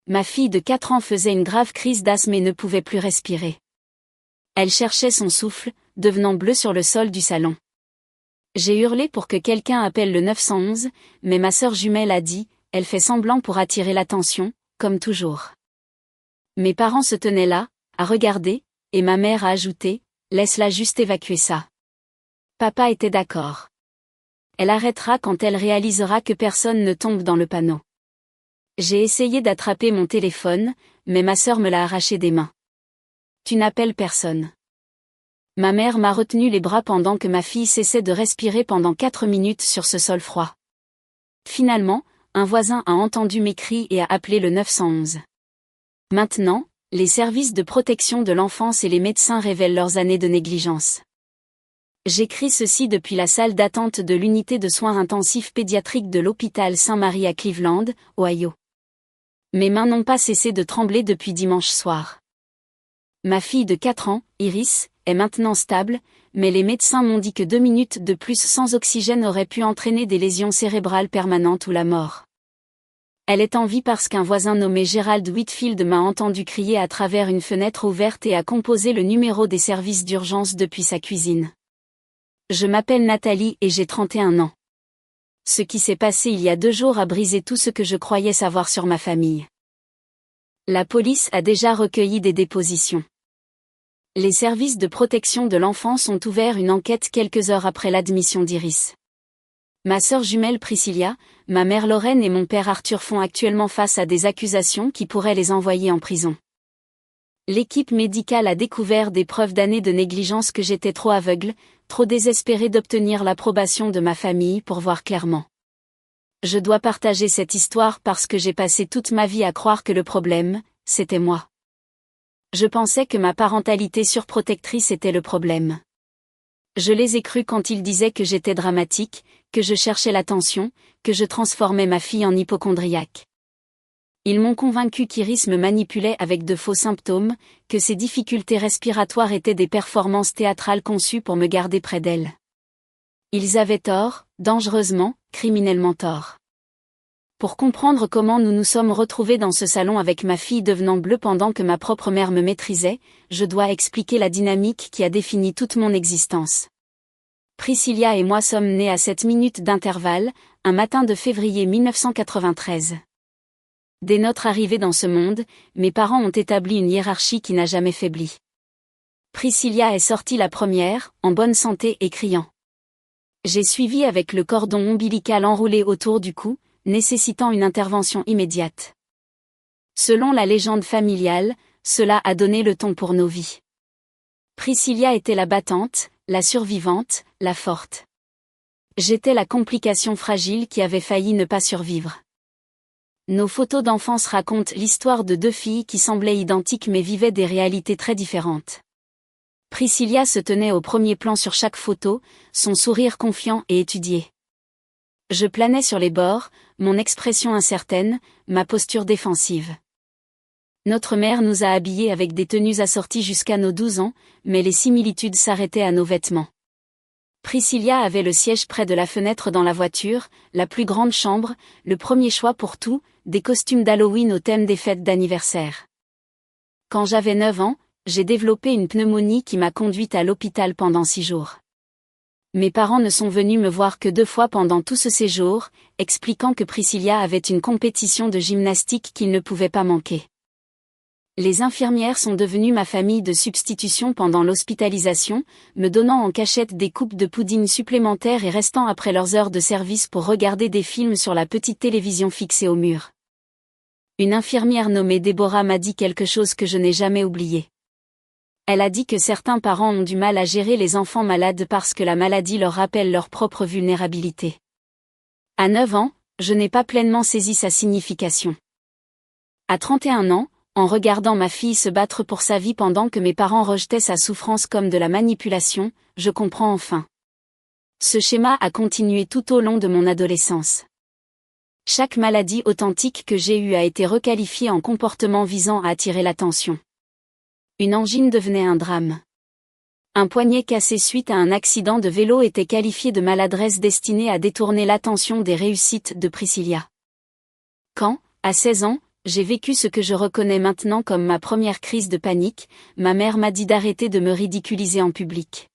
Ma fille de 4 ans faisait une grave crise d'asthme et ne pouvait plus respirer. Elle cherchait son souffle, devenant bleue sur le sol du salon. J'ai hurlé pour que quelqu'un appelle le 911, mais ma sœur jumelle a dit, elle fait semblant pour attirer l'attention, comme toujours. Mes parents se tenaient là, à regarder, et ma mère a ajouté, laisse-la juste évacuer ça. Papa était d'accord. Elle arrêtera quand elle réalisera que personne ne tombe dans le panneau. J'ai essayé d'attraper mon téléphone, mais ma sœur me l'a arraché des mains. Tu n'appelles personne. Ma mère m'a retenu les bras pendant que ma fille cessait de respirer pendant 4 minutes sur ce sol froid. Finalement, un voisin a entendu mes cris et a appelé le 911. Maintenant, les services de protection de l'enfance et les médecins révèlent leurs années de négligence. J'écris ceci depuis la salle d'attente de l'unité de soins intensifs pédiatriques de l'hôpital Saint-Marie à Cleveland, Ohio. Mes mains n'ont pas cessé de trembler depuis dimanche soir. Ma fille de 4 ans, Iris, est maintenant stable, mais les médecins m'ont dit que 2 minutes de plus sans oxygène auraient pu entraîner des lésions cérébrales permanentes ou la mort. Elle est en vie parce qu'un voisin nommé Gerald Whitfield m'a entendu crier à travers une fenêtre ouverte et a composé le numéro des services d'urgence depuis sa cuisine. Je m'appelle Nathalie et j'ai 31 ans. Ce qui s'est passé il y a 2 jours a brisé tout ce que je croyais savoir sur ma famille. La police a déjà recueilli des dépositions. Les services de protection de l'enfance ont ouvert une enquête quelques heures après l'admission d'Iris. Ma sœur jumelle Priscilla, ma mère Lorraine et mon père Arthur font actuellement face à des accusations qui pourraient les envoyer en prison. L'équipe médicale a découvert des preuves d'années de négligence que j'étais trop aveugle, trop désespérée d'obtenir l'approbation de ma famille pour voir clairement. Je dois partager cette histoire parce que j'ai passé toute ma vie à croire que le problème, c'était moi. Je pensais que ma parentalité surprotectrice était le problème. Je les ai crus quand ils disaient que j'étais dramatique, que je cherchais l'attention, que je transformais ma fille en hypocondriaque. Ils m'ont convaincu qu'Iris me manipulait avec de faux symptômes, que ses difficultés respiratoires étaient des performances théâtrales conçues pour me garder près d'elle. Ils avaient tort, dangereusement, criminellement tort. Pour comprendre comment nous nous sommes retrouvés dans ce salon avec ma fille devenant bleue pendant que ma propre mère me maîtrisait, je dois expliquer la dynamique qui a défini toute mon existence. Priscilla et moi sommes nés à 7 minutes d'intervalle, un matin de février 1993. Dès notre arrivée dans ce monde, mes parents ont établi une hiérarchie qui n'a jamais faibli. Priscilla est sortie la première, en bonne santé et criant. J'ai suivi avec le cordon ombilical enroulé autour du cou, nécessitant une intervention immédiate. Selon la légende familiale, cela a donné le ton pour nos vies. Priscilla était la battante, la survivante, la forte. J'étais la complication fragile qui avait failli ne pas survivre. Nos photos d'enfance racontent l'histoire de 2 filles qui semblaient identiques mais vivaient des réalités très différentes. Priscilla se tenait au premier plan sur chaque photo, son sourire confiant et étudié. Je planais sur les bords, mon expression incertaine, ma posture défensive. Notre mère nous a habillés avec des tenues assorties jusqu'à nos 12 ans, mais les similitudes s'arrêtaient à nos vêtements. Priscilla avait le siège près de la fenêtre dans la voiture, la plus grande chambre, le premier choix pour tout, des costumes d'Halloween au thème des fêtes d'anniversaire. Quand j'avais 9 ans, j'ai développé une pneumonie qui m'a conduite à l'hôpital pendant 6 jours. Mes parents ne sont venus me voir que 2 fois pendant tout ce séjour, expliquant que Priscilla avait une compétition de gymnastique qu'ils ne pouvaient pas manquer. Les infirmières sont devenues ma famille de substitution pendant l'hospitalisation, me donnant en cachette des coupes de pudding supplémentaires et restant après leurs heures de service pour regarder des films sur la petite télévision fixée au mur. Une infirmière nommée Déborah m'a dit quelque chose que je n'ai jamais oublié. Elle a dit que certains parents ont du mal à gérer les enfants malades parce que la maladie leur rappelle leur propre vulnérabilité. À 9 ans, je n'ai pas pleinement saisi sa signification. À 31 ans, en regardant ma fille se battre pour sa vie pendant que mes parents rejetaient sa souffrance comme de la manipulation, je comprends enfin. Ce schéma a continué tout au long de mon adolescence. Chaque maladie authentique que j'ai eue a été requalifiée en comportement visant à attirer l'attention. Une angine devenait un drame. Un poignet cassé suite à un accident de vélo était qualifié de maladresse destinée à détourner l'attention des réussites de Priscilla. Quand, à 16 ans, j'ai vécu ce que je reconnais maintenant comme ma première crise de panique. Ma mère m'a dit d'arrêter de me ridiculiser en public.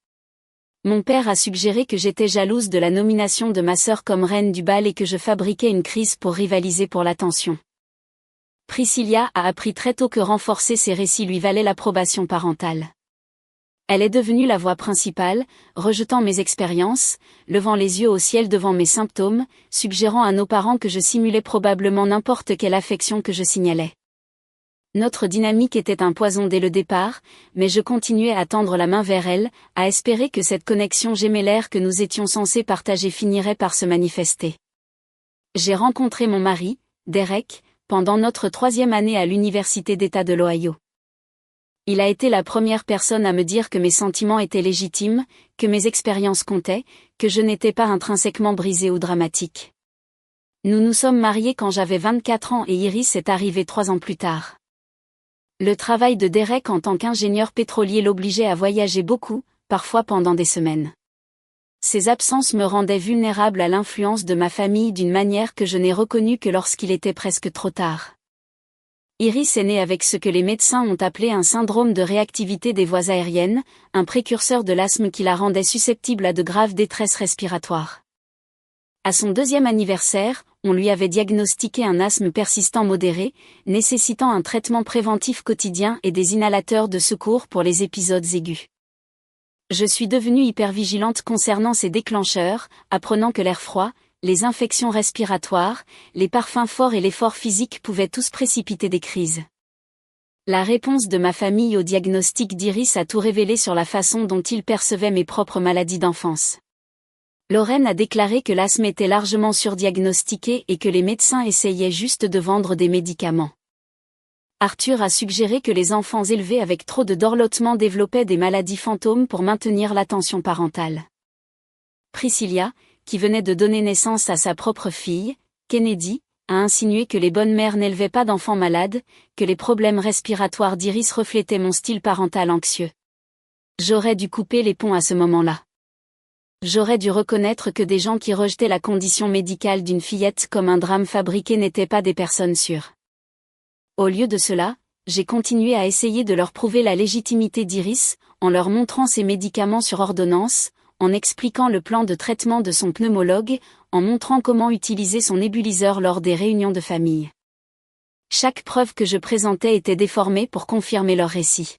Mon père a suggéré que j'étais jalouse de la nomination de ma sœur comme reine du bal et que je fabriquais une crise pour rivaliser pour l'attention. Priscilla a appris très tôt que renforcer ses récits lui valait l'approbation parentale. Elle est devenue la voix principale, rejetant mes expériences, levant les yeux au ciel devant mes symptômes, suggérant à nos parents que je simulais probablement n'importe quelle affection que je signalais. Notre dynamique était un poison dès le départ, mais je continuais à tendre la main vers elle, à espérer que cette connexion gémellaire que nous étions censés partager finirait par se manifester. J'ai rencontré mon mari, Derek, pendant notre 3e année à l'Université d'État de l'Ohio. Il a été la première personne à me dire que mes sentiments étaient légitimes, que mes expériences comptaient, que je n'étais pas intrinsèquement brisée ou dramatique. Nous nous sommes mariés quand j'avais 24 ans et Iris est arrivée 3 ans plus tard. Le travail de Derek en tant qu'ingénieur pétrolier l'obligeait à voyager beaucoup, parfois pendant des semaines. Ces absences me rendaient vulnérable à l'influence de ma famille d'une manière que je n'ai reconnue que lorsqu'il était presque trop tard. Iris est née avec ce que les médecins ont appelé un syndrome de réactivité des voies aériennes, un précurseur de l'asthme qui la rendait susceptible à de graves détresses respiratoires. À son 2e anniversaire, on lui avait diagnostiqué un asthme persistant modéré, nécessitant un traitement préventif quotidien et des inhalateurs de secours pour les épisodes aigus. Je suis devenue hypervigilante concernant ces déclencheurs, apprenant que l'air froid, les infections respiratoires, les parfums forts et l'effort physique pouvaient tous précipiter des crises. La réponse de ma famille au diagnostic d'Iris a tout révélé sur la façon dont ils percevaient mes propres maladies d'enfance. Lorraine a déclaré que l'asthme était largement surdiagnostiqué et que les médecins essayaient juste de vendre des médicaments. Arthur a suggéré que les enfants élevés avec trop de dorlotement développaient des maladies fantômes pour maintenir l'attention parentale. Priscilla, qui venait de donner naissance à sa propre fille, Kennedy, a insinué que les bonnes mères n'élevaient pas d'enfants malades, que les problèmes respiratoires d'Iris reflétaient mon style parental anxieux. J'aurais dû couper les ponts à ce moment-là. J'aurais dû reconnaître que des gens qui rejetaient la condition médicale d'une fillette comme un drame fabriqué n'étaient pas des personnes sûres. Au lieu de cela, j'ai continué à essayer de leur prouver la légitimité d'Iris, en leur montrant ses médicaments sur ordonnance, en expliquant le plan de traitement de son pneumologue, en montrant comment utiliser son nébuliseur lors des réunions de famille. Chaque preuve que je présentais était déformée pour confirmer leur récit.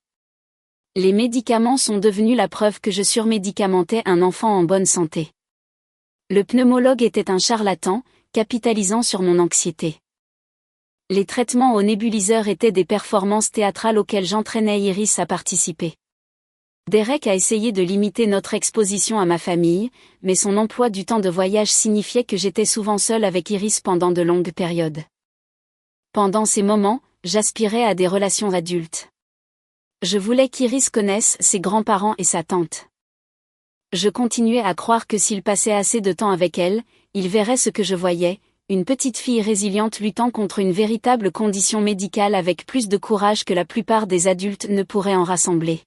Les médicaments sont devenus la preuve que je surmédicamentais un enfant en bonne santé. Le pneumologue était un charlatan, capitalisant sur mon anxiété. Les traitements au nébuliseur étaient des performances théâtrales auxquelles j'entraînais Iris à participer. Derek a essayé de limiter notre exposition à ma famille, mais son emploi du temps de voyage signifiait que j'étais souvent seule avec Iris pendant de longues périodes. Pendant ces moments, j'aspirais à des relations adultes. Je voulais qu'Iris connaisse ses grands-parents et sa tante. Je continuais à croire que s'il passait assez de temps avec elle, il verrait ce que je voyais, une petite fille résiliente luttant contre une véritable condition médicale avec plus de courage que la plupart des adultes ne pourraient en rassembler.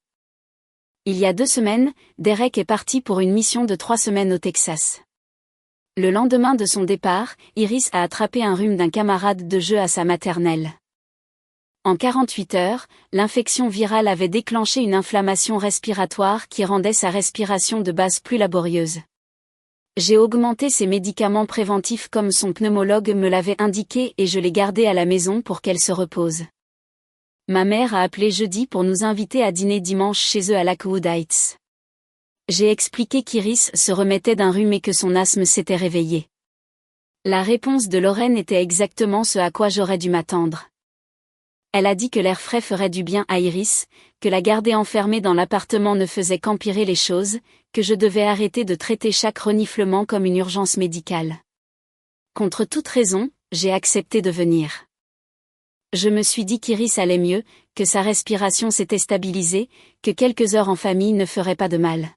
Il y a 2 semaines, Derek est parti pour une mission de 3 semaines au Texas. Le lendemain de son départ, Iris a attrapé un rhume d'un camarade de jeu à sa maternelle. En 48 heures, l'infection virale avait déclenché une inflammation respiratoire qui rendait sa respiration de base plus laborieuse. J'ai augmenté ses médicaments préventifs comme son pneumologue me l'avait indiqué et je l'ai gardée à la maison pour qu'elle se repose. Ma mère a appelé jeudi pour nous inviter à dîner dimanche chez eux à Lakewood Heights. J'ai expliqué qu'Iris se remettait d'un rhume et que son asthme s'était réveillé. La réponse de Lorraine était exactement ce à quoi j'aurais dû m'attendre. Elle a dit que l'air frais ferait du bien à Iris, que la garder enfermée dans l'appartement ne faisait qu'empirer les choses, que je devais arrêter de traiter chaque reniflement comme une urgence médicale. Contre toute raison, j'ai accepté de venir. Je me suis dit qu'Iris allait mieux, que sa respiration s'était stabilisée, que quelques heures en famille ne feraient pas de mal.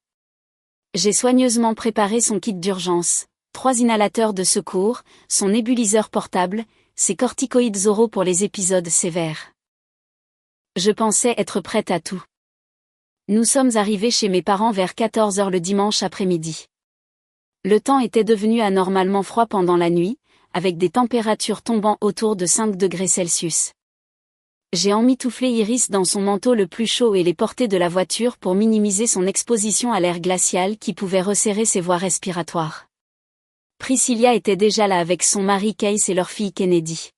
J'ai soigneusement préparé son kit d'urgence, 3 inhalateurs de secours, son nébuliseur portable, ses corticoïdes oraux pour les épisodes sévères. Je pensais être prête à tout. Nous sommes arrivés chez mes parents vers 14 heures le dimanche après-midi. Le temps était devenu anormalement froid pendant la nuit, avec des températures tombant autour de 5 degrés Celsius. J'ai emmitouflé Iris dans son manteau le plus chaud et l'ai porté de la voiture pour minimiser son exposition à l'air glacial qui pouvait resserrer ses voies respiratoires. Priscilla était déjà là avec son mari Case et leur fille Kennedy.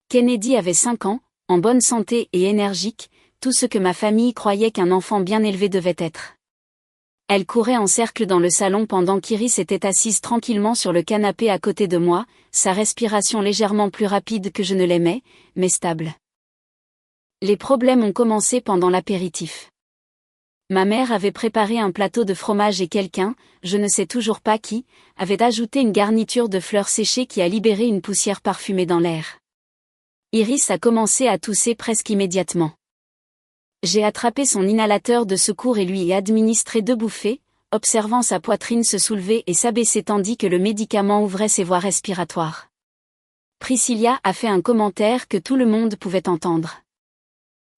Kennedy avait 5 ans, en bonne santé et énergique, tout ce que ma famille croyait qu'un enfant bien élevé devait être. Elle courait en cercle dans le salon pendant qu'Iris était assise tranquillement sur le canapé à côté de moi, sa respiration légèrement plus rapide que je ne l'aimais, mais stable. Les problèmes ont commencé pendant l'apéritif. Ma mère avait préparé un plateau de fromage et quelqu'un, je ne sais toujours pas qui, avait ajouté une garniture de fleurs séchées qui a libéré une poussière parfumée dans l'air. Iris a commencé à tousser presque immédiatement. J'ai attrapé son inhalateur de secours et lui ai administré 2 bouffées, observant sa poitrine se soulever et s'abaisser tandis que le médicament ouvrait ses voies respiratoires. Priscilla a fait un commentaire que tout le monde pouvait entendre.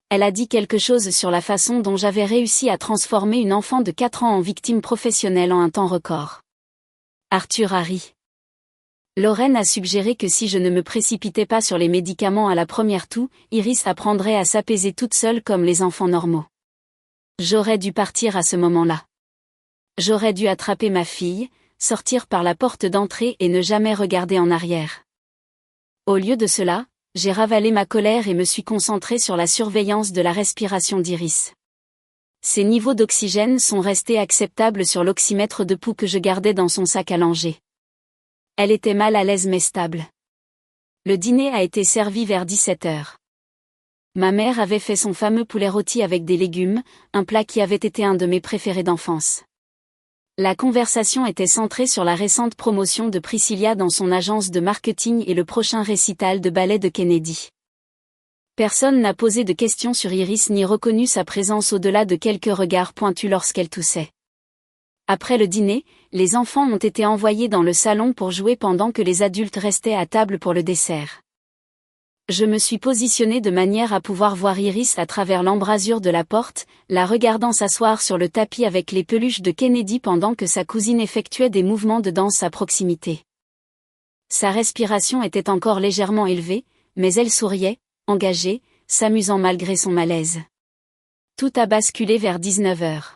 Elle a dit quelque chose sur la façon dont j'avais réussi à transformer une enfant de 4 ans en victime professionnelle en un temps record. Arthur a ri. Lorraine a suggéré que si je ne me précipitais pas sur les médicaments à la première toux, Iris apprendrait à s'apaiser toute seule comme les enfants normaux. J'aurais dû partir à ce moment-là. J'aurais dû attraper ma fille, sortir par la porte d'entrée et ne jamais regarder en arrière. Au lieu de cela, j'ai ravalé ma colère et me suis concentré sur la surveillance de la respiration d'Iris. Ses niveaux d'oxygène sont restés acceptables sur l'oxymètre de pouls que je gardais dans son sac à langer. Elle était mal à l'aise mais stable. Le dîner a été servi vers 17h. Ma mère avait fait son fameux poulet rôti avec des légumes, un plat qui avait été un de mes préférés d'enfance. La conversation était centrée sur la récente promotion de Priscilla dans son agence de marketing et le prochain récital de ballet de Kennedy. Personne n'a posé de questions sur Iris ni reconnu sa présence au-delà de quelques regards pointus lorsqu'elle toussait. Après le dîner, les enfants ont été envoyés dans le salon pour jouer pendant que les adultes restaient à table pour le dessert. Je me suis positionnée de manière à pouvoir voir Iris à travers l'embrasure de la porte, la regardant s'asseoir sur le tapis avec les peluches de Kennedy pendant que sa cousine effectuait des mouvements de danse à proximité. Sa respiration était encore légèrement élevée, mais elle souriait, engagée, s'amusant malgré son malaise. Tout a basculé vers 19h.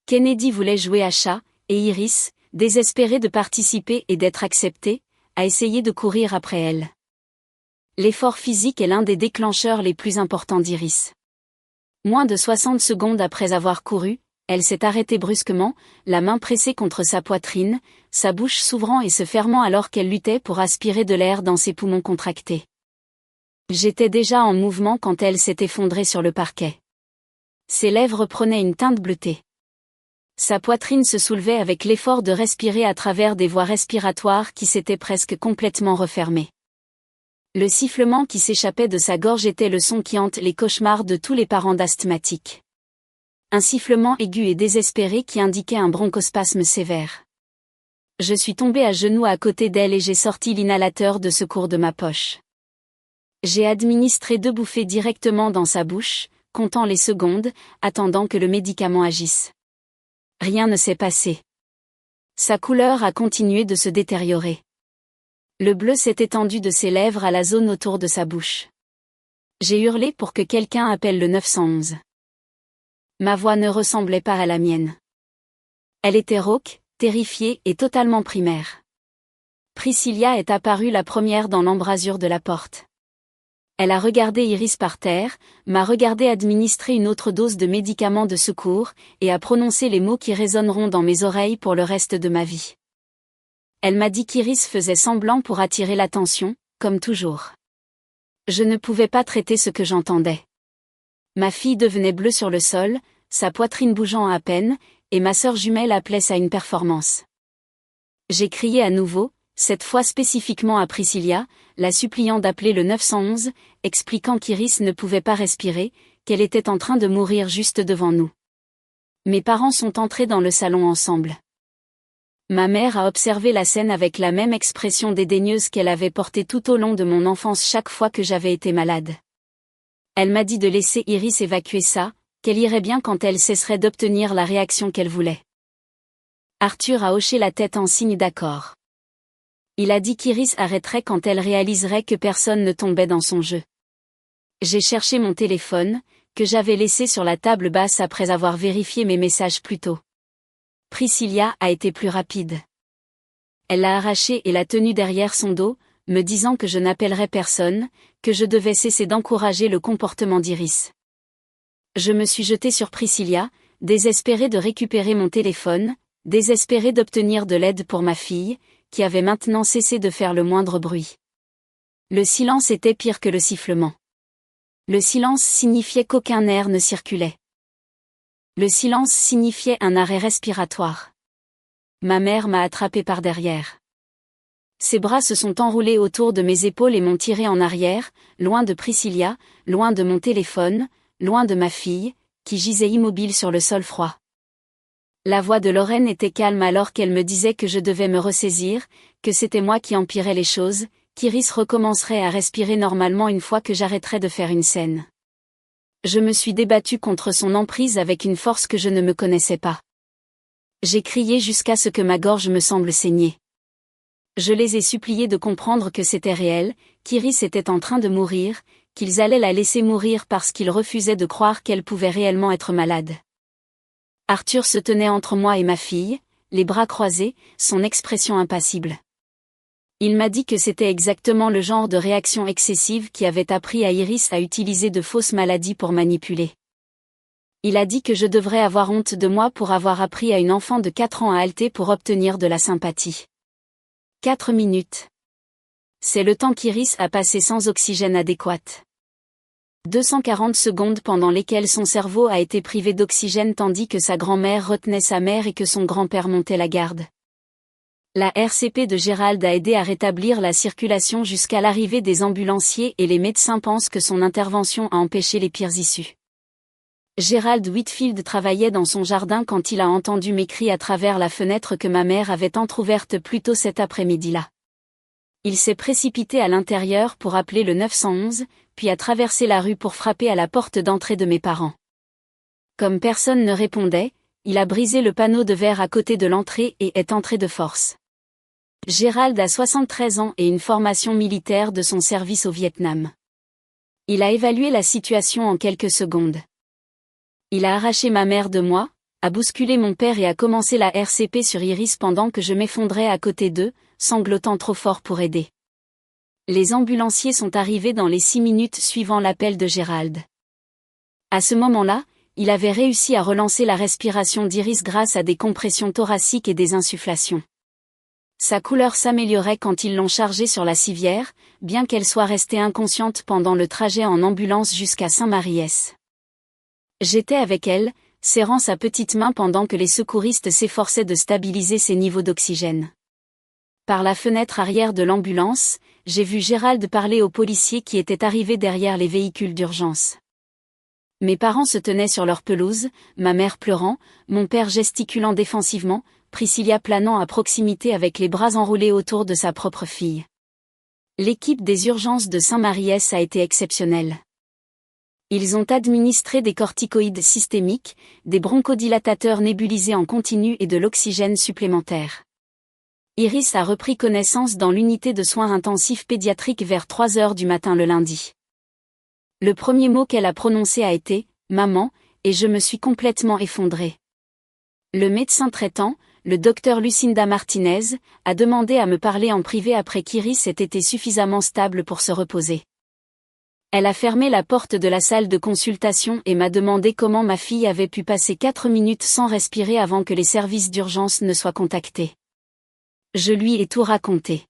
Kennedy voulait jouer à chat, et Iris, désespérée de participer et d'être acceptée, a essayé de courir après elle. L'effort physique est l'un des déclencheurs les plus importants d'Iris. Moins de 60 secondes après avoir couru, elle s'est arrêtée brusquement, la main pressée contre sa poitrine, sa bouche s'ouvrant et se fermant alors qu'elle luttait pour aspirer de l'air dans ses poumons contractés. J'étais déjà en mouvement quand elle s'est effondrée sur le parquet. Ses lèvres prenaient une teinte bleutée. Sa poitrine se soulevait avec l'effort de respirer à travers des voies respiratoires qui s'étaient presque complètement refermées. Le sifflement qui s'échappait de sa gorge était le son qui hante les cauchemars de tous les parents d'asthmatiques. Un sifflement aigu et désespéré qui indiquait un bronchospasme sévère. Je suis tombée à genoux à côté d'elle et j'ai sorti l'inhalateur de secours de ma poche. J'ai administré 2 bouffées directement dans sa bouche, comptant les secondes, attendant que le médicament agisse. Rien ne s'est passé. Sa couleur a continué de se détériorer. Le bleu s'est étendu de ses lèvres à la zone autour de sa bouche. J'ai hurlé pour que quelqu'un appelle le 911. Ma voix ne ressemblait pas à la mienne. Elle était rauque, terrifiée et totalement primaire. Priscilla est apparue la première dans l'embrasure de la porte. Elle a regardé Iris par terre, m'a regardé administrer une autre dose de médicaments de secours, et a prononcé les mots qui résonneront dans mes oreilles pour le reste de ma vie. Elle m'a dit qu'Iris faisait semblant pour attirer l'attention, comme toujours. Je ne pouvais pas traiter ce que j'entendais. Ma fille devenait bleue sur le sol, sa poitrine bougeant à peine, et ma sœur jumelle appelait ça une performance. J'ai crié à nouveau, cette fois spécifiquement à Priscilla, la suppliant d'appeler le 911, expliquant qu'Iris ne pouvait pas respirer, qu'elle était en train de mourir juste devant nous. Mes parents sont entrés dans le salon ensemble. Ma mère a observé la scène avec la même expression dédaigneuse qu'elle avait portée tout au long de mon enfance chaque fois que j'avais été malade. Elle m'a dit de laisser Iris évacuer ça, qu'elle irait bien quand elle cesserait d'obtenir la réaction qu'elle voulait. Arthur a hoché la tête en signe d'accord. Il a dit qu'Iris arrêterait quand elle réaliserait que personne ne tombait dans son jeu. J'ai cherché mon téléphone, que j'avais laissé sur la table basse après avoir vérifié mes messages plus tôt. Priscilla a été plus rapide. Elle l'a arraché et l'a tenu derrière son dos, me disant que je n'appellerais personne, que je devais cesser d'encourager le comportement d'Iris. Je me suis jetée sur Priscilla, désespérée de récupérer mon téléphone, désespérée d'obtenir de l'aide pour ma fille, qui avait maintenant cessé de faire le moindre bruit. Le silence était pire que le sifflement. Le silence signifiait qu'aucun air ne circulait. Le silence signifiait un arrêt respiratoire. Ma mère m'a attrapée par derrière. Ses bras se sont enroulés autour de mes épaules et m'ont tiré en arrière, loin de Priscilla, loin de mon téléphone, loin de ma fille, qui gisait immobile sur le sol froid. La voix de Lorraine était calme alors qu'elle me disait que je devais me ressaisir, que c'était moi qui empirais les choses, qu'Iris recommencerait à respirer normalement une fois que j'arrêterais de faire une scène. Je me suis débattue contre son emprise avec une force que je ne me connaissais pas. J'ai crié jusqu'à ce que ma gorge me semble saigner. Je les ai suppliés de comprendre que c'était réel, qu'Iris était en train de mourir, qu'ils allaient la laisser mourir parce qu'ils refusaient de croire qu'elle pouvait réellement être malade. Arthur se tenait entre moi et ma fille, les bras croisés, son expression impassible. Il m'a dit que c'était exactement le genre de réaction excessive qui avait appris à Iris à utiliser de fausses maladies pour manipuler. Il a dit que je devrais avoir honte de moi pour avoir appris à une enfant de 4 ans à halter pour obtenir de la sympathie. 4 minutes. C'est le temps qu'Iris a passé sans oxygène adéquat. 240 secondes pendant lesquelles son cerveau a été privé d'oxygène tandis que sa grand-mère retenait sa mère et que son grand-père montait la garde. La RCP de Gérald a aidé à rétablir la circulation jusqu'à l'arrivée des ambulanciers et les médecins pensent que son intervention a empêché les pires issues. Gérald Whitfield travaillait dans son jardin quand il a entendu mes cris à travers la fenêtre que ma mère avait entr'ouverte plus tôt cet après-midi-là. Il s'est précipité à l'intérieur pour appeler le 911, puis a traversé la rue pour frapper à la porte d'entrée de mes parents. Comme personne ne répondait, il a brisé le panneau de verre à côté de l'entrée et est entré de force. Gérald a 73 ans et une formation militaire de son service au Vietnam. Il a évalué la situation en quelques secondes. Il a arraché ma mère de moi, a bousculé mon père et a commencé la RCP sur Iris pendant que je m'effondrais à côté d'eux, sanglotant trop fort pour aider. Les ambulanciers sont arrivés dans les 6 minutes suivant l'appel de Gérald. À ce moment-là, il avait réussi à relancer la respiration d'Iris grâce à des compressions thoraciques et des insufflations. Sa couleur s'améliorait quand ils l'ont chargée sur la civière, bien qu'elle soit restée inconsciente pendant le trajet en ambulance jusqu'à Saint-Maries. J'étais avec elle, serrant sa petite main pendant que les secouristes s'efforçaient de stabiliser ses niveaux d'oxygène. Par la fenêtre arrière de l'ambulance, j'ai vu Gérald parler aux policiers qui étaient arrivés derrière les véhicules d'urgence. Mes parents se tenaient sur leur pelouse, ma mère pleurant, mon père gesticulant défensivement, Priscilla planant à proximité avec les bras enroulés autour de sa propre fille. L'équipe des urgences de Saint-Maries a été exceptionnelle. Ils ont administré des corticoïdes systémiques, des bronchodilatateurs nébulisés en continu et de l'oxygène supplémentaire. Iris a repris connaissance dans l'unité de soins intensifs pédiatriques vers 3 heures du matin le lundi. Le premier mot qu'elle a prononcé a été « maman » et je me suis complètement effondrée. Le médecin traitant, le docteur Lucinda Martinez, a demandé à me parler en privé après qu'Iris ait été suffisamment stable pour se reposer. Elle a fermé la porte de la salle de consultation et m'a demandé comment ma fille avait pu passer 4 minutes sans respirer avant que les services d'urgence ne soient contactés. Je lui ai tout raconté.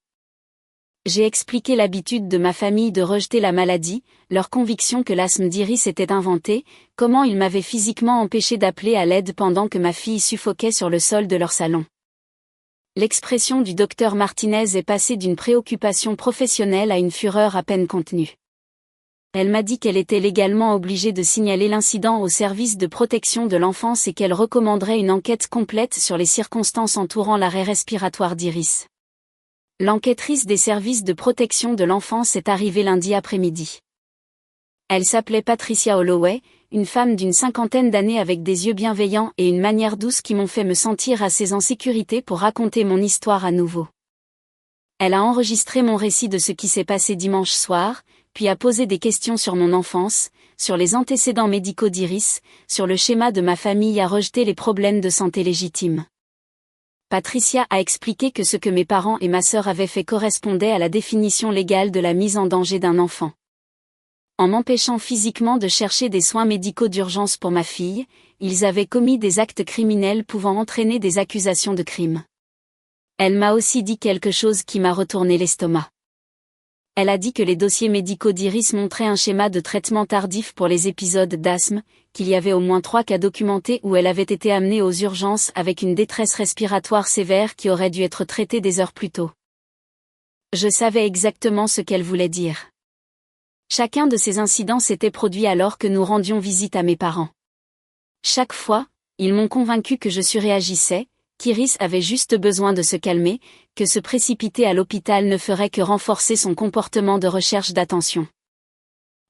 J'ai expliqué l'habitude de ma famille de rejeter la maladie, leur conviction que l'asthme d'Iris était inventé, comment ils m'avaient physiquement empêché d'appeler à l'aide pendant que ma fille suffoquait sur le sol de leur salon. L'expression du docteur Martinez est passée d'une préoccupation professionnelle à une fureur à peine contenue. Elle m'a dit qu'elle était légalement obligée de signaler l'incident au service de protection de l'enfance et qu'elle recommanderait une enquête complète sur les circonstances entourant l'arrêt respiratoire d'Iris. L'enquêtrice des services de protection de l'enfance est arrivée lundi après-midi. Elle s'appelait Patricia Holloway, une femme d'une 50aine d'années avec des yeux bienveillants et une manière douce qui m'ont fait me sentir assez en sécurité pour raconter mon histoire à nouveau. Elle a enregistré mon récit de ce qui s'est passé dimanche soir, puis a posé des questions sur mon enfance, sur les antécédents médicaux d'Iris, sur le schéma de ma famille, a rejeté les problèmes de santé légitimes. Patricia a expliqué que ce que mes parents et ma sœur avaient fait correspondait à la définition légale de la mise en danger d'un enfant. En m'empêchant physiquement de chercher des soins médicaux d'urgence pour ma fille, ils avaient commis des actes criminels pouvant entraîner des accusations de crime. Elle m'a aussi dit quelque chose qui m'a retourné l'estomac. Elle a dit que les dossiers médicaux d'Iris montraient un schéma de traitement tardif pour les épisodes d'asthme, qu'il y avait au moins 3 cas documentés où elle avait été amenée aux urgences avec une détresse respiratoire sévère qui aurait dû être traitée des heures plus tôt. Je savais exactement ce qu'elle voulait dire. Chacun de ces incidents s'était produit alors que nous rendions visite à mes parents. Chaque fois, ils m'ont convaincu que je surréagissais, qu'Iris avait juste besoin de se calmer, que se précipiter à l'hôpital ne ferait que renforcer son comportement de recherche d'attention.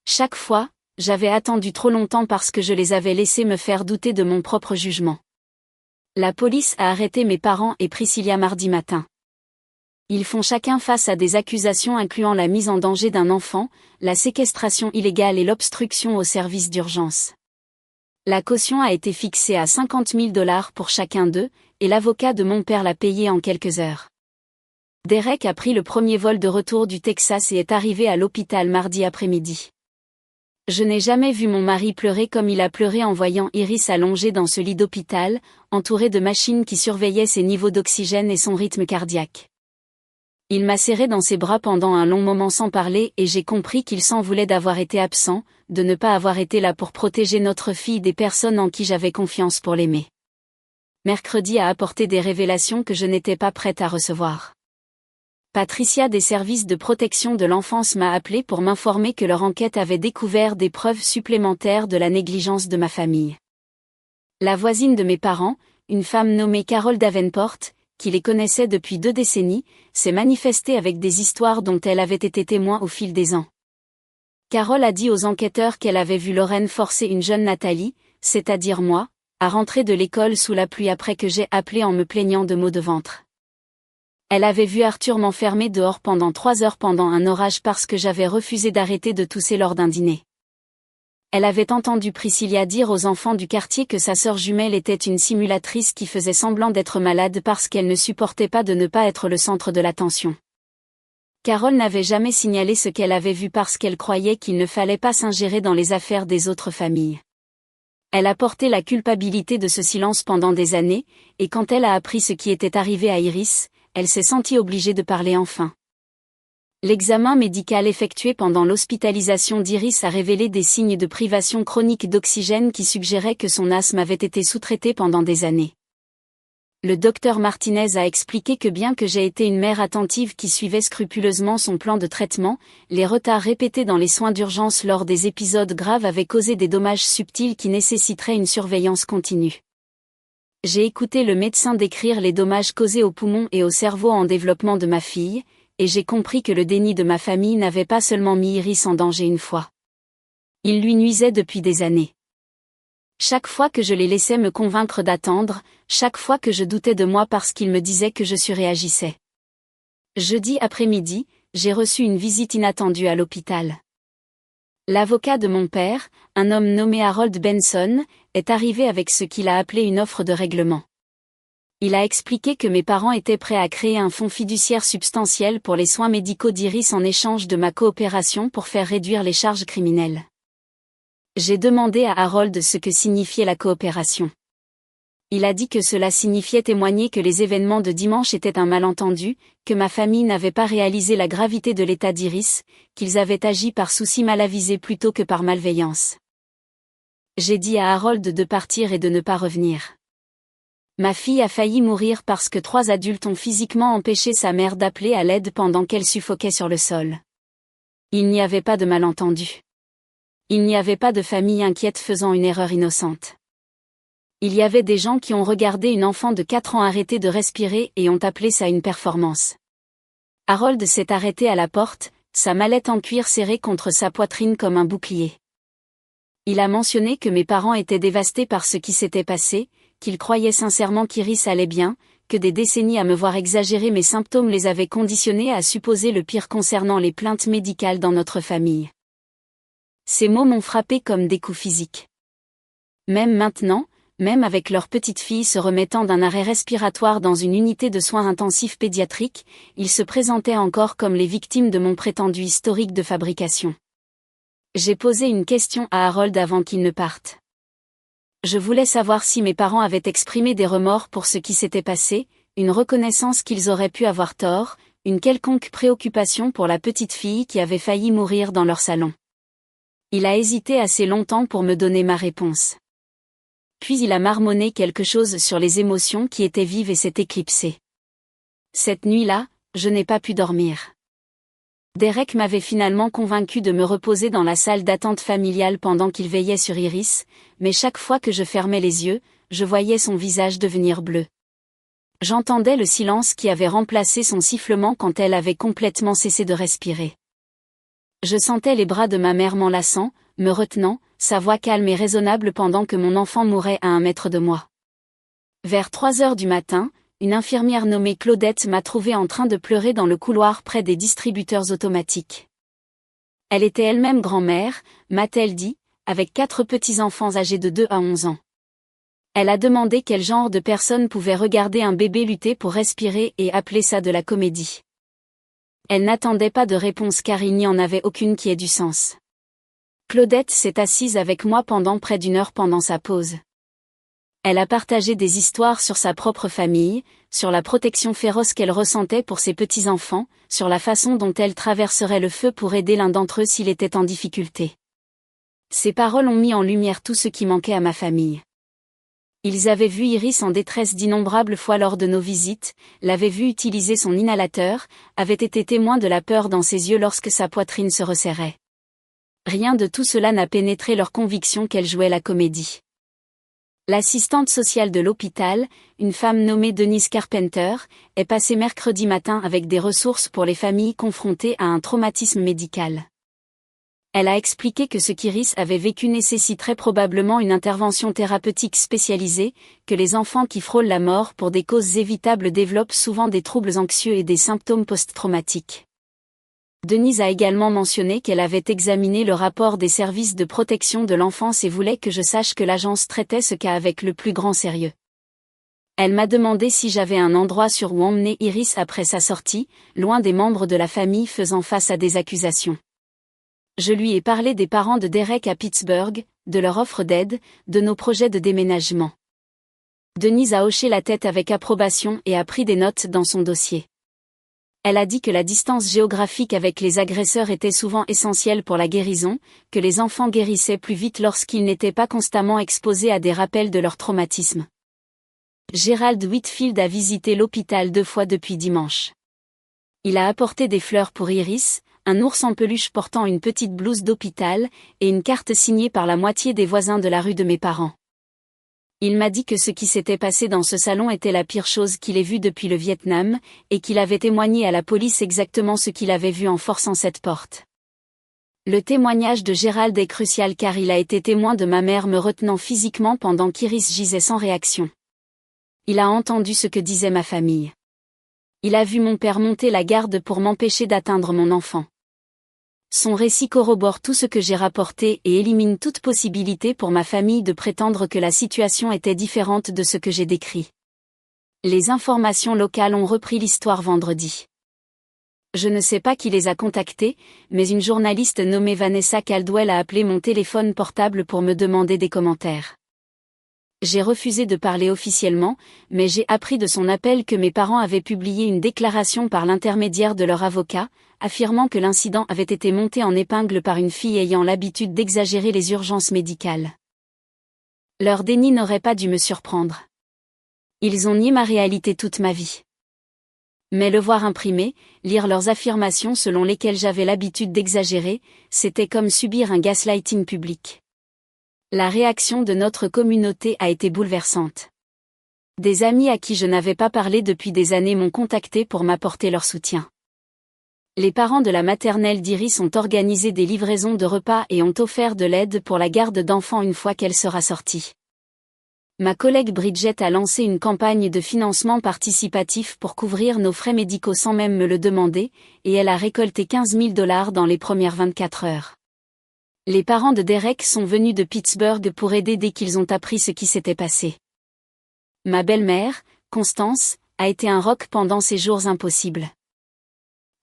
Chaque fois, j'avais attendu trop longtemps parce que je les avais laissés me faire douter de mon propre jugement. La police a arrêté mes parents et Priscilla mardi matin. Ils font chacun face à des accusations incluant la mise en danger d'un enfant, la séquestration illégale et l'obstruction au service d'urgence. La caution a été fixée à $50 000 pour chacun d'eux, et l'avocat de mon père l'a payé en quelques heures. Derek a pris le premier vol de retour du Texas et est arrivé à l'hôpital mardi après-midi. Je n'ai jamais vu mon mari pleurer comme il a pleuré en voyant Iris allongée dans ce lit d'hôpital, entourée de machines qui surveillaient ses niveaux d'oxygène et son rythme cardiaque. Il m'a serré dans ses bras pendant un long moment sans parler et j'ai compris qu'il s'en voulait d'avoir été absent, de ne pas avoir été là pour protéger notre fille des personnes en qui j'avais confiance pour l'aimer. Mercredi a apporté des révélations que je n'étais pas prête à recevoir. Patricia des services de protection de l'enfance m'a appelé pour m'informer que leur enquête avait découvert des preuves supplémentaires de la négligence de ma famille. La voisine de mes parents, une femme nommée Carol Davenport, qui les connaissait depuis 2 décennies, s'est manifestée avec des histoires dont elle avait été témoin au fil des ans. Carol a dit aux enquêteurs qu'elle avait vu Lorraine forcer une jeune Nathalie, c'est-à-dire moi, à rentrer de l'école sous la pluie après que j'ai appelé en me plaignant de maux de ventre. Elle avait vu Arthur m'enfermer dehors pendant 3 heures pendant un orage parce que j'avais refusé d'arrêter de tousser lors d'un dîner. Elle avait entendu Priscilla dire aux enfants du quartier que sa sœur jumelle était une simulatrice qui faisait semblant d'être malade parce qu'elle ne supportait pas de ne pas être le centre de l'attention. Carole n'avait jamais signalé ce qu'elle avait vu parce qu'elle croyait qu'il ne fallait pas s'ingérer dans les affaires des autres familles. Elle a porté la culpabilité de ce silence pendant des années, et quand elle a appris ce qui était arrivé à Iris, elle s'est sentie obligée de parler enfin. L'examen médical effectué pendant l'hospitalisation d'Iris a révélé des signes de privation chronique d'oxygène qui suggéraient que son asthme avait été sous-traité pendant des années. Le docteur Martinez a expliqué que bien que j'ai été une mère attentive qui suivait scrupuleusement son plan de traitement, les retards répétés dans les soins d'urgence lors des épisodes graves avaient causé des dommages subtils qui nécessiteraient une surveillance continue. J'ai écouté le médecin décrire les dommages causés aux poumons et au cerveau en développement de ma fille, et j'ai compris que le déni de ma famille n'avait pas seulement mis Iris en danger une fois. Il lui nuisait depuis des années. Chaque fois que je les laissais me convaincre d'attendre, chaque fois que je doutais de moi parce qu'ils me disaient que je surréagissais. Jeudi après-midi, j'ai reçu une visite inattendue à l'hôpital. L'avocat de mon père, un homme nommé Harold Benson, est arrivé avec ce qu'il a appelé une offre de règlement. Il a expliqué que mes parents étaient prêts à créer un fonds fiduciaire substantiel pour les soins médicaux d'Iris en échange de ma coopération pour faire réduire les charges criminelles. J'ai demandé à Harold ce que signifiait la coopération. Il a dit que cela signifiait témoigner que les événements de dimanche étaient un malentendu, que ma famille n'avait pas réalisé la gravité de l'état d'Iris, qu'ils avaient agi par souci mal avisé plutôt que par malveillance. J'ai dit à Harold de partir et de ne pas revenir. Ma fille a failli mourir parce que 3 adultes ont physiquement empêché sa mère d'appeler à l'aide pendant qu'elle suffoquait sur le sol. Il n'y avait pas de malentendu. Il n'y avait pas de famille inquiète faisant une erreur innocente. Il y avait des gens qui ont regardé une enfant de 4 ans arrêter de respirer et ont appelé ça une performance. Harold s'est arrêté à la porte, sa mallette en cuir serrée contre sa poitrine comme un bouclier. Il a mentionné que mes parents étaient dévastés par ce qui s'était passé, qu'il croyait sincèrement qu'Iris allait bien, presque des décennies à me voir exagérer mes symptômes les avait conditionnés à supposer le pire concernant les plaintes médicales dans notre famille. Ces mots m'ont frappé comme des coups physiques. Même maintenant, même avec leur petite fille se remettant d'un arrêt respiratoire dans une unité de soins intensifs pédiatriques, ils se présentaient encore comme les victimes de mon prétendu historique de fabrication. J'ai posé une question à Harold avant qu'il ne parte. Je voulais savoir si mes parents avaient exprimé des remords pour ce qui s'était passé, une reconnaissance qu'ils auraient pu avoir tort, une quelconque préoccupation pour la petite fille qui avait failli mourir dans leur salon. Il a hésité assez longtemps pour me donner ma réponse. Puis il a marmonné quelque chose sur les émotions qui étaient vives et s'est éclipsé. Cette nuit-là, je n'ai pas pu dormir. Derek m'avait finalement convaincu de me reposer dans la salle d'attente familiale pendant qu'il veillait sur Iris, mais chaque fois que je fermais les yeux, je voyais son visage devenir bleu. J'entendais le silence qui avait remplacé son sifflement quand elle avait complètement cessé de respirer. Je sentais les bras de ma mère m'enlaçant, me retenant, sa voix calme et raisonnable pendant que mon enfant mourait à 1 mètre de moi. Vers 3 heures du matin, une infirmière nommée Claudette m'a trouvé en train de pleurer dans le couloir près des distributeurs automatiques. Elle était elle-même grand-mère, m'a-t-elle dit, avec 4 petits-enfants âgés de 2 à 11 ans. Elle a demandé quel genre de personne pouvait regarder un bébé lutter pour respirer et appeler ça de la comédie. Elle n'attendait pas de réponse car il n'y en avait aucune qui ait du sens. Claudette s'est assise avec moi pendant près d'1 heure pendant sa pause. Elle a partagé des histoires sur sa propre famille, sur la protection féroce qu'elle ressentait pour ses petits-enfants, sur la façon dont elle traverserait le feu pour aider l'un d'entre eux s'il était en difficulté. Ces paroles ont mis en lumière tout ce qui manquait à ma famille. Ils avaient vu Iris en détresse d'innombrables fois lors de nos visites, l'avaient vu utiliser son inhalateur, avaient été témoins de la peur dans ses yeux lorsque sa poitrine se resserrait. Rien de tout cela n'a pénétré leur conviction qu'elle jouait la comédie. L'assistante sociale de l'hôpital, une femme nommée Denise Carpenter, est passée mercredi matin avec des ressources pour les familles confrontées à un traumatisme médical. Elle a expliqué que ce qu'Iris avait vécu nécessiterait probablement une intervention thérapeutique spécialisée, que les enfants qui frôlent la mort pour des causes évitables développent souvent des troubles anxieux et des symptômes post-traumatiques. Denise a également mentionné qu'elle avait examiné le rapport des services de protection de l'enfance et voulait que je sache que l'agence traitait ce cas avec le plus grand sérieux. Elle m'a demandé si j'avais un endroit sur où emmener Iris après sa sortie, loin des membres de la famille faisant face à des accusations. Je lui ai parlé des parents de Derek à Pittsburgh, de leur offre d'aide, de nos projets de déménagement. Denise a hoché la tête avec approbation et a pris des notes dans son dossier. Elle a dit que la distance géographique avec les agresseurs était souvent essentielle pour la guérison, que les enfants guérissaient plus vite lorsqu'ils n'étaient pas constamment exposés à des rappels de leur traumatisme. Gerald Whitfield a visité l'hôpital 2 fois depuis dimanche. Il a apporté des fleurs pour Iris, un ours en peluche portant une petite blouse d'hôpital, et une carte signée par la moitié des voisins de la rue de mes parents. Il m'a dit que ce qui s'était passé dans ce salon était la pire chose qu'il ait vue depuis le Vietnam, et qu'il avait témoigné à la police exactement ce qu'il avait vu en forçant cette porte. Le témoignage de Gerald est crucial car il a été témoin de ma mère me retenant physiquement pendant qu'Iris gisait sans réaction. Il a entendu ce que disait ma famille. Il a vu mon père monter la garde pour m'empêcher d'atteindre mon enfant. Son récit corrobore tout ce que j'ai rapporté et élimine toute possibilité pour ma famille de prétendre que la situation était différente de ce que j'ai décrit. Les informations locales ont repris l'histoire vendredi. Je ne sais pas qui les a contactés, mais une journaliste nommée Vanessa Caldwell a appelé mon téléphone portable pour me demander des commentaires. J'ai refusé de parler officiellement, mais j'ai appris de son appel que mes parents avaient publié une déclaration par l'intermédiaire de leur avocat, affirmant que l'incident avait été monté en épingle par une fille ayant l'habitude d'exagérer les urgences médicales. Leur déni n'aurait pas dû me surprendre. Ils ont nié ma réalité toute ma vie. Mais le voir imprimé, lire leurs affirmations selon lesquelles j'avais l'habitude d'exagérer, c'était comme subir un gaslighting public. La réaction de notre communauté a été bouleversante. Des amis à qui je n'avais pas parlé depuis des années m'ont contacté pour m'apporter leur soutien. Les parents de la maternelle d'Iris ont organisé des livraisons de repas et ont offert de l'aide pour la garde d'enfants une fois qu'elle sera sortie. Ma collègue Bridget a lancé une campagne de financement participatif pour couvrir nos frais médicaux sans même me le demander, et elle a récolté 15 000 $ dans les premières 24 heures. Les parents de Derek sont venus de Pittsburgh pour aider dès qu'ils ont appris ce qui s'était passé. Ma belle-mère, Constance, a été un roc pendant ces jours impossibles.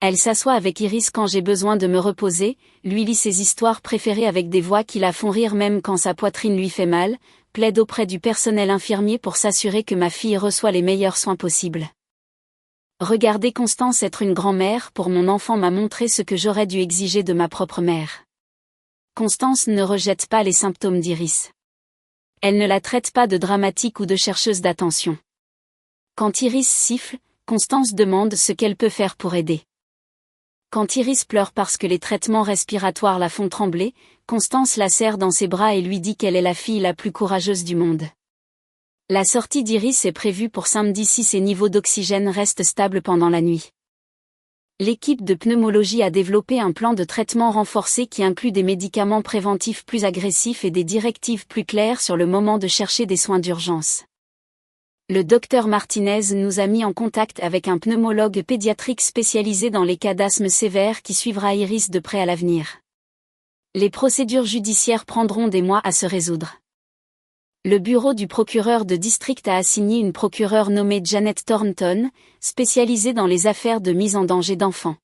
Elle s'assoit avec Iris quand j'ai besoin de me reposer, lui lit ses histoires préférées avec des voix qui la font rire même quand sa poitrine lui fait mal, plaide auprès du personnel infirmier pour s'assurer que ma fille reçoit les meilleurs soins possibles. Regarder Constance être une grand-mère pour mon enfant m'a montré ce que j'aurais dû exiger de ma propre mère. Constance ne rejette pas les symptômes d'Iris. Elle ne la traite pas de dramatique ou de chercheuse d'attention. Quand Iris siffle, Constance demande ce qu'elle peut faire pour aider. Quand Iris pleure parce que les traitements respiratoires la font trembler, Constance la serre dans ses bras et lui dit qu'elle est la fille la plus courageuse du monde. La sortie d'Iris est prévue pour samedi si ses niveaux d'oxygène restent stables pendant la nuit. L'équipe de pneumologie a développé un plan de traitement renforcé qui inclut des médicaments préventifs plus agressifs et des directives plus claires sur le moment de chercher des soins d'urgence. Le docteur Martinez nous a mis en contact avec un pneumologue pédiatrique spécialisé dans les cas d'asthme sévère qui suivra Iris de près à l'avenir. Les procédures judiciaires prendront des mois à se résoudre. Le bureau du procureur de district a assigné une procureure nommée Janet Thornton, spécialisée dans les affaires de mise en danger d'enfants.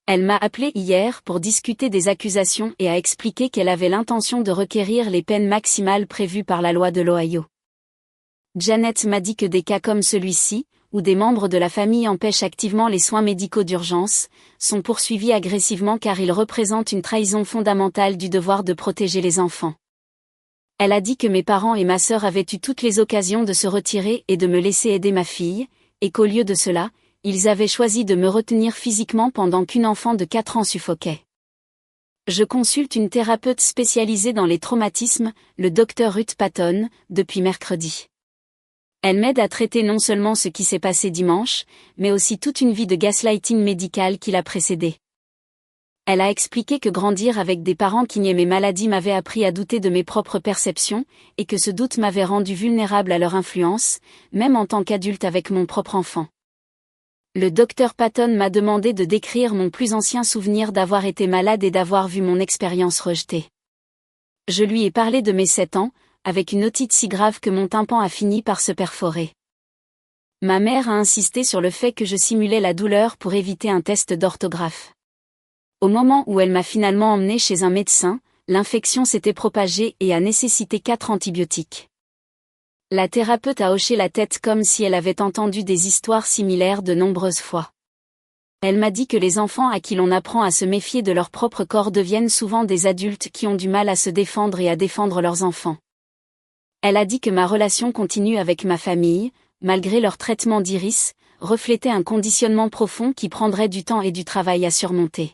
Elle m'a appelé hier pour discuter des accusations et a expliqué qu'elle avait l'intention de requérir les peines maximales prévues par la loi de l'Ohio. Janet m'a dit que des cas comme celui-ci, où des membres de la famille empêchent activement les soins médicaux d'urgence, sont poursuivis agressivement car ils représentent une trahison fondamentale du devoir de protéger les enfants. Elle a dit que mes parents et ma sœur avaient eu toutes les occasions de se retirer et de me laisser aider ma fille, et qu'au lieu de cela, ils avaient choisi de me retenir physiquement pendant qu'une enfant de 4 ans suffoquait. Je consulte une thérapeute spécialisée dans les traumatismes, le Dr Ruth Patton, depuis mercredi. Elle m'aide à traiter non seulement ce qui s'est passé dimanche, mais aussi toute une vie de gaslighting médical qui l'a précédé. Elle a expliqué que grandir avec des parents qui niaient mes maladies m'avait appris à douter de mes propres perceptions, et que ce doute m'avait rendu vulnérable à leur influence, même en tant qu'adulte avec mon propre enfant. Le docteur Patton m'a demandé de décrire mon plus ancien souvenir d'avoir été malade et d'avoir vu mon expérience rejetée. Je lui ai parlé de mes 7 ans, avec une otite si grave que mon tympan a fini par se perforer. Ma mère a insisté sur le fait que je simulais la douleur pour éviter un test d'orthographe. Au moment où elle m'a finalement emmené chez un médecin, l'infection s'était propagée et a nécessité 4 antibiotiques. La thérapeute a hoché la tête comme si elle avait entendu des histoires similaires de nombreuses fois. Elle m'a dit que les enfants à qui l'on apprend à se méfier de leur propre corps deviennent souvent des adultes qui ont du mal à se défendre et à défendre leurs enfants. Elle a dit que ma relation continue avec ma famille, malgré leur traitement d'Iris, reflétait un conditionnement profond qui prendrait du temps et du travail à surmonter.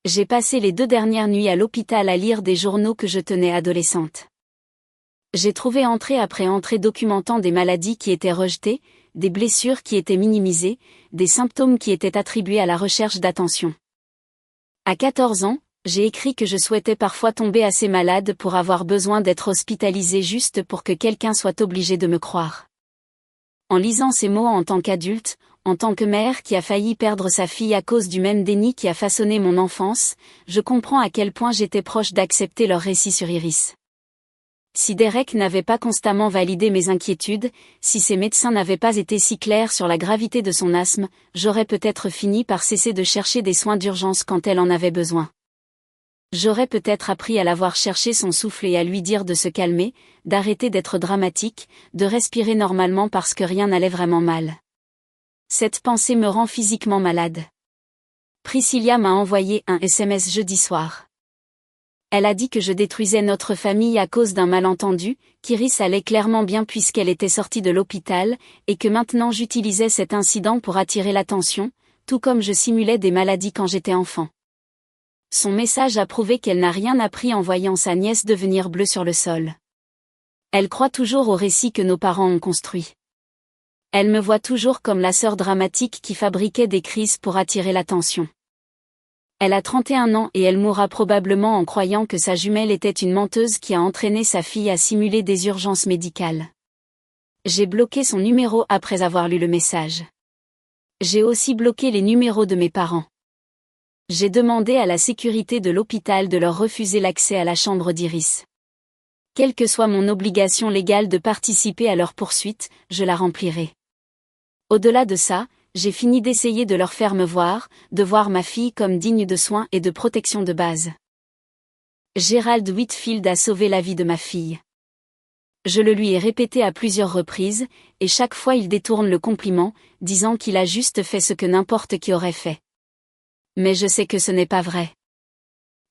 J'ai passé les 2 dernières nuits à l'hôpital à lire des journaux que je tenais adolescente. J'ai trouvé entrée après entrée documentant des maladies qui étaient rejetées, des blessures qui étaient minimisées, des symptômes qui étaient attribués à la recherche d'attention. À 14 ans, j'ai écrit que je souhaitais parfois tomber assez malade pour avoir besoin d'être hospitalisée juste pour que quelqu'un soit obligé de me croire. En lisant ces mots en tant qu'adulte, en tant que mère qui a failli perdre sa fille à cause du même déni qui a façonné mon enfance, je comprends à quel point j'étais proche d'accepter leur récit sur Iris. Si Derek n'avait pas constamment validé mes inquiétudes, si ces médecins n'avaient pas été si clairs sur la gravité de son asthme, j'aurais peut-être fini par cesser de chercher des soins d'urgence quand elle en avait besoin. J'aurais peut-être appris à la voir chercher son souffle et à lui dire de se calmer, d'arrêter d'être dramatique, de respirer normalement parce que rien n'allait vraiment mal. Cette pensée me rend physiquement malade. Priscilla m'a envoyé un SMS jeudi soir. Elle a dit que je détruisais notre famille à cause d'un malentendu, qu'Iris allait clairement bien puisqu'elle était sortie de l'hôpital, et que maintenant j'utilisais cet incident pour attirer l'attention, tout comme je simulais des maladies quand j'étais enfant. Son message a prouvé qu'elle n'a rien appris en voyant sa nièce devenir bleue sur le sol. Elle croit toujours au récit que nos parents ont construit. Elle me voit toujours comme la sœur dramatique qui fabriquait des crises pour attirer l'attention. Elle a 31 ans et elle mourra probablement en croyant que sa jumelle était une menteuse qui a entraîné sa fille à simuler des urgences médicales. J'ai bloqué son numéro après avoir lu le message. J'ai aussi bloqué les numéros de mes parents. J'ai demandé à la sécurité de l'hôpital de leur refuser l'accès à la chambre d'Iris. Quelle que soit mon obligation légale de participer à leur poursuite, je la remplirai. Au-delà de ça, j'ai fini d'essayer de leur faire me voir, de voir ma fille comme digne de soins et de protection de base. Gerald Whitfield a sauvé la vie de ma fille. Je le lui ai répété à plusieurs reprises, et chaque fois il détourne le compliment, disant qu'il a juste fait ce que n'importe qui aurait fait. Mais je sais que ce n'est pas vrai.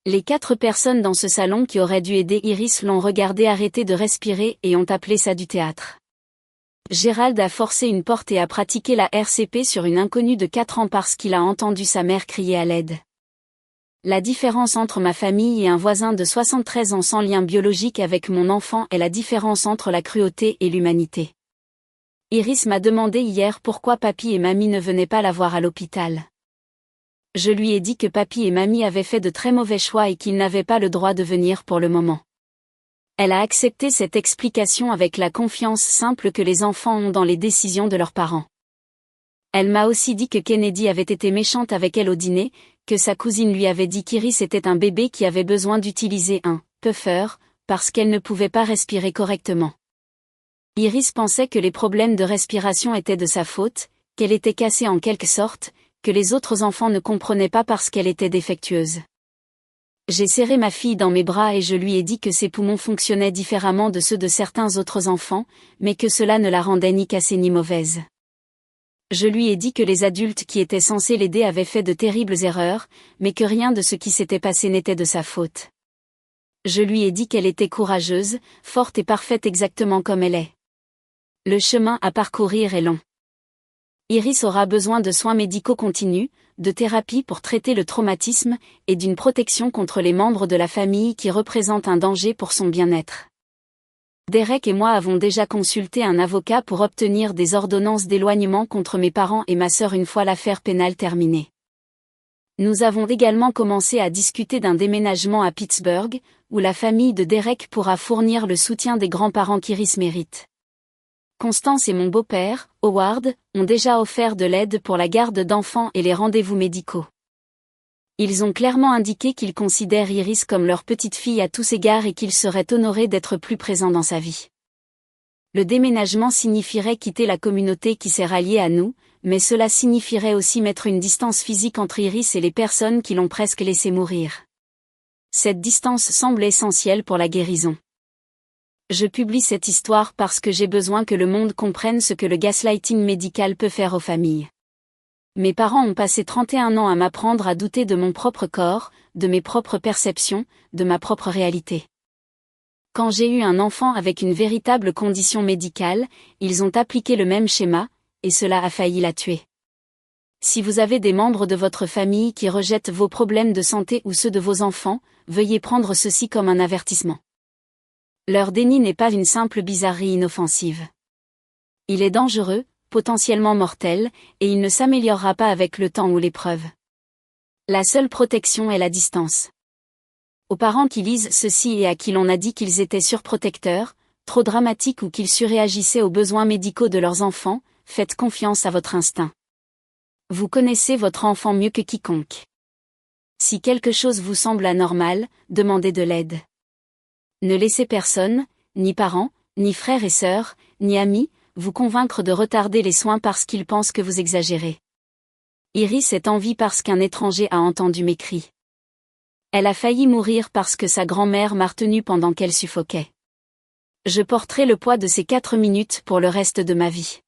Les 4 personnes dans ce salon qui auraient dû aider Iris l'ont regardé arrêter de respirer et ont appelé ça du théâtre. Gerald a forcé une porte et a pratiqué la RCP sur une inconnue de 4 ans parce qu'il a entendu sa mère crier à l'aide. La différence entre ma famille et un voisin de 73 ans sans lien biologique avec mon enfant est la différence entre la cruauté et l'humanité. Iris m'a demandé hier pourquoi papy et mamie ne venaient pas la voir à l'hôpital. Je lui ai dit que papy et mamie avaient fait de très mauvais choix et qu'ils n'avaient pas le droit de venir pour le moment. Elle a accepté cette explication avec la confiance simple que les enfants ont dans les décisions de leurs parents. Elle m'a aussi dit que Kennedy avait été méchante avec elle au dîner, que sa cousine lui avait dit qu'Iris était un bébé qui avait besoin d'utiliser un puffer, parce qu'elle ne pouvait pas respirer correctement. Iris pensait que les problèmes de respiration étaient de sa faute, qu'elle était cassée en quelque sorte, que les autres enfants ne comprenaient pas parce qu'elle était défectueuse. J'ai serré ma fille dans mes bras et je lui ai dit que ses poumons fonctionnaient différemment de ceux de certains autres enfants, mais que cela ne la rendait ni cassée ni mauvaise. Je lui ai dit que les adultes qui étaient censés l'aider avaient fait de terribles erreurs, mais que rien de ce qui s'était passé n'était de sa faute. Je lui ai dit qu'elle était courageuse, forte et parfaite exactement comme elle est. Le chemin à parcourir est long. Iris aura besoin de soins médicaux continus, de thérapie pour traiter le traumatisme, et d'une protection contre les membres de la famille qui représentent un danger pour son bien-être. Derek et moi avons déjà consulté un avocat pour obtenir des ordonnances d'éloignement contre mes parents et ma sœur une fois l'affaire pénale terminée. Nous avons également commencé à discuter d'un déménagement à Pittsburgh, où la famille de Derek pourra fournir le soutien des grands-parents qu'Iris mérite. Constance et mon beau-père, Howard, ont déjà offert de l'aide pour la garde d'enfants et les rendez-vous médicaux. Ils ont clairement indiqué qu'ils considèrent Iris comme leur petite fille à tous égards et qu'ils seraient honorés d'être plus présents dans sa vie. Le déménagement signifierait quitter la communauté qui s'est ralliée à nous, mais cela signifierait aussi mettre une distance physique entre Iris et les personnes qui l'ont presque laissé mourir. Cette distance semble essentielle pour la guérison. Je publie cette histoire parce que j'ai besoin que le monde comprenne ce que le gaslighting médical peut faire aux familles. Mes parents ont passé 31 ans à m'apprendre à douter de mon propre corps, de mes propres perceptions, de ma propre réalité. Quand j'ai eu un enfant avec une véritable condition médicale, ils ont appliqué le même schéma, et cela a failli la tuer. Si vous avez des membres de votre famille qui rejettent vos problèmes de santé ou ceux de vos enfants, veuillez prendre ceci comme un avertissement. Leur déni n'est pas une simple bizarrerie inoffensive. Il est dangereux, potentiellement mortel, et il ne s'améliorera pas avec le temps ou l'épreuve. La seule protection est la distance. Aux parents qui lisent ceci et à qui l'on a dit qu'ils étaient surprotecteurs, trop dramatiques ou qu'ils surréagissaient aux besoins médicaux de leurs enfants, faites confiance à votre instinct. Vous connaissez votre enfant mieux que quiconque. Si quelque chose vous semble anormal, demandez de l'aide. Ne laissez personne, ni parents, ni frères et sœurs, ni amis, vous convaincre de retarder les soins parce qu'ils pensent que vous exagérez. Iris est en vie parce qu'un étranger a entendu mes cris. Elle a failli mourir parce que sa grand-mère m'a retenu pendant qu'elle suffoquait. Je porterai le poids de ces 4 minutes pour le reste de ma vie.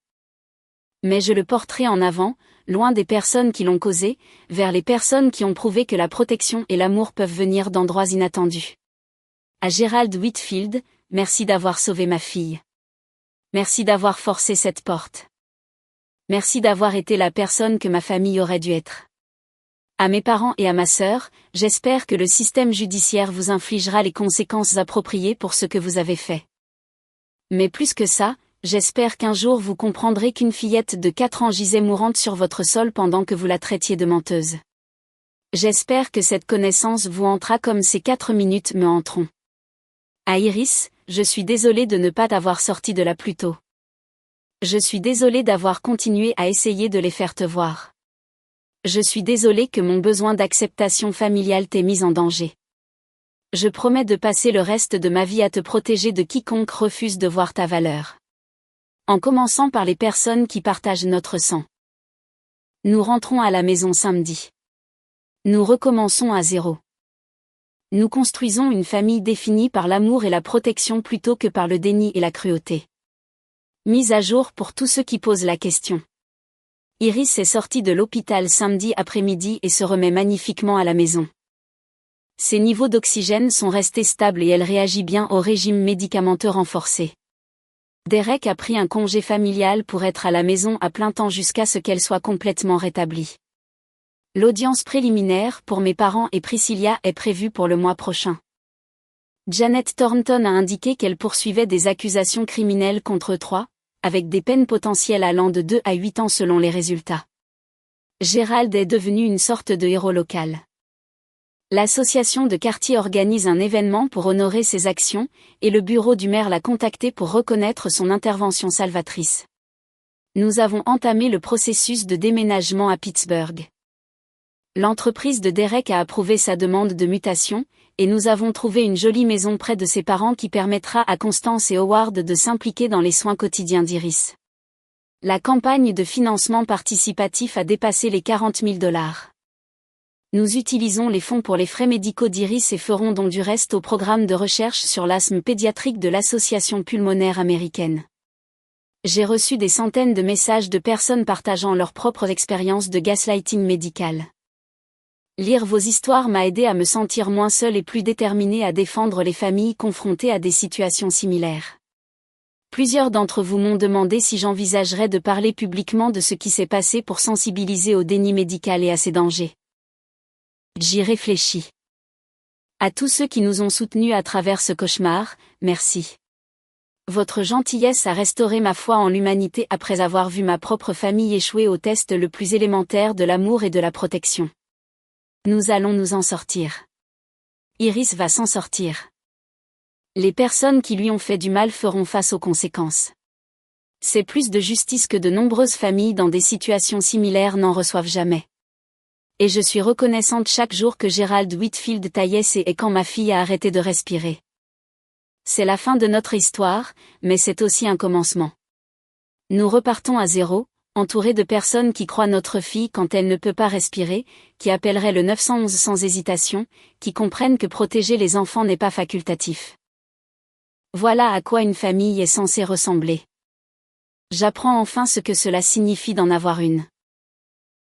Mais je le porterai en avant, loin des personnes qui l'ont causé, vers les personnes qui ont prouvé que la protection et l'amour peuvent venir d'endroits inattendus. À Gerald Whitfield, merci d'avoir sauvé ma fille. Merci d'avoir forcé cette porte. Merci d'avoir été la personne que ma famille aurait dû être. À mes parents et à ma sœur, j'espère que le système judiciaire vous infligera les conséquences appropriées pour ce que vous avez fait. Mais plus que ça, j'espère qu'un jour vous comprendrez qu'une fillette de 4 ans gisait mourante sur votre sol pendant que vous la traitiez de menteuse. J'espère que cette connaissance vous entra comme ces 4 minutes me entreront. À Iris, je suis désolée de ne pas t'avoir sorti de là plus tôt. Je suis désolée d'avoir continué à essayer de les faire te voir. Je suis désolée que mon besoin d'acceptation familiale t'ait mise en danger. Je promets de passer le reste de ma vie à te protéger de quiconque refuse de voir ta valeur. En commençant par les personnes qui partagent notre sang. Nous rentrons à la maison samedi. Nous recommençons à zéro. Nous construisons une famille définie par l'amour et la protection plutôt que par le déni et la cruauté. Mise à jour pour tous ceux qui posent la question. Iris est sortie de l'hôpital samedi après-midi et se remet magnifiquement à la maison. Ses niveaux d'oxygène sont restés stables et elle réagit bien au régime médicamenteux renforcé. Derek a pris un congé familial pour être à la maison à plein temps jusqu'à ce qu'elle soit complètement rétablie. L'audience préliminaire pour mes parents et Priscilla est prévue pour le mois prochain. Janet Thornton a indiqué qu'elle poursuivait des accusations criminelles contre 3, avec des peines potentielles allant de 2 à 8 ans selon les résultats. Gérald est devenu une sorte de héros local. L'association de quartier organise un événement pour honorer ses actions, et le bureau du maire l'a contacté pour reconnaître son intervention salvatrice. Nous avons entamé le processus de déménagement à Pittsburgh. L'entreprise de Derek a approuvé sa demande de mutation, et nous avons trouvé une jolie maison près de ses parents qui permettra à Constance et Howard de s'impliquer dans les soins quotidiens d'Iris. La campagne de financement participatif a dépassé les 40 000 $. Nous utilisons les fonds pour les frais médicaux d'Iris et ferons don du reste au programme de recherche sur l'asthme pédiatrique de l'Association pulmonaire américaine. J'ai reçu des centaines de messages de personnes partageant leurs propres expériences de gaslighting médical. Lire vos histoires m'a aidé à me sentir moins seule et plus déterminée à défendre les familles confrontées à des situations similaires. Plusieurs d'entre vous m'ont demandé si j'envisagerais de parler publiquement de ce qui s'est passé pour sensibiliser au déni médical et à ses dangers. J'y réfléchis. À tous ceux qui nous ont soutenus à travers ce cauchemar, merci. Votre gentillesse a restauré ma foi en l'humanité après avoir vu ma propre famille échouer au test le plus élémentaire de l'amour et de la protection. Nous allons nous en sortir. Iris va s'en sortir. Les personnes qui lui ont fait du mal feront face aux conséquences. C'est plus de justice que de nombreuses familles dans des situations similaires n'en reçoivent jamais. Et je suis reconnaissante chaque jour que Gerald Whitfield taillait et quand ma fille a arrêté de respirer. C'est la fin de notre histoire, mais c'est aussi un commencement. Nous repartons à zéro, entourés de personnes qui croient notre fille quand elle ne peut pas respirer, qui appelleraient le 911 sans hésitation, qui comprennent que protéger les enfants n'est pas facultatif. Voilà à quoi une famille est censée ressembler. J'apprends enfin ce que cela signifie d'en avoir une.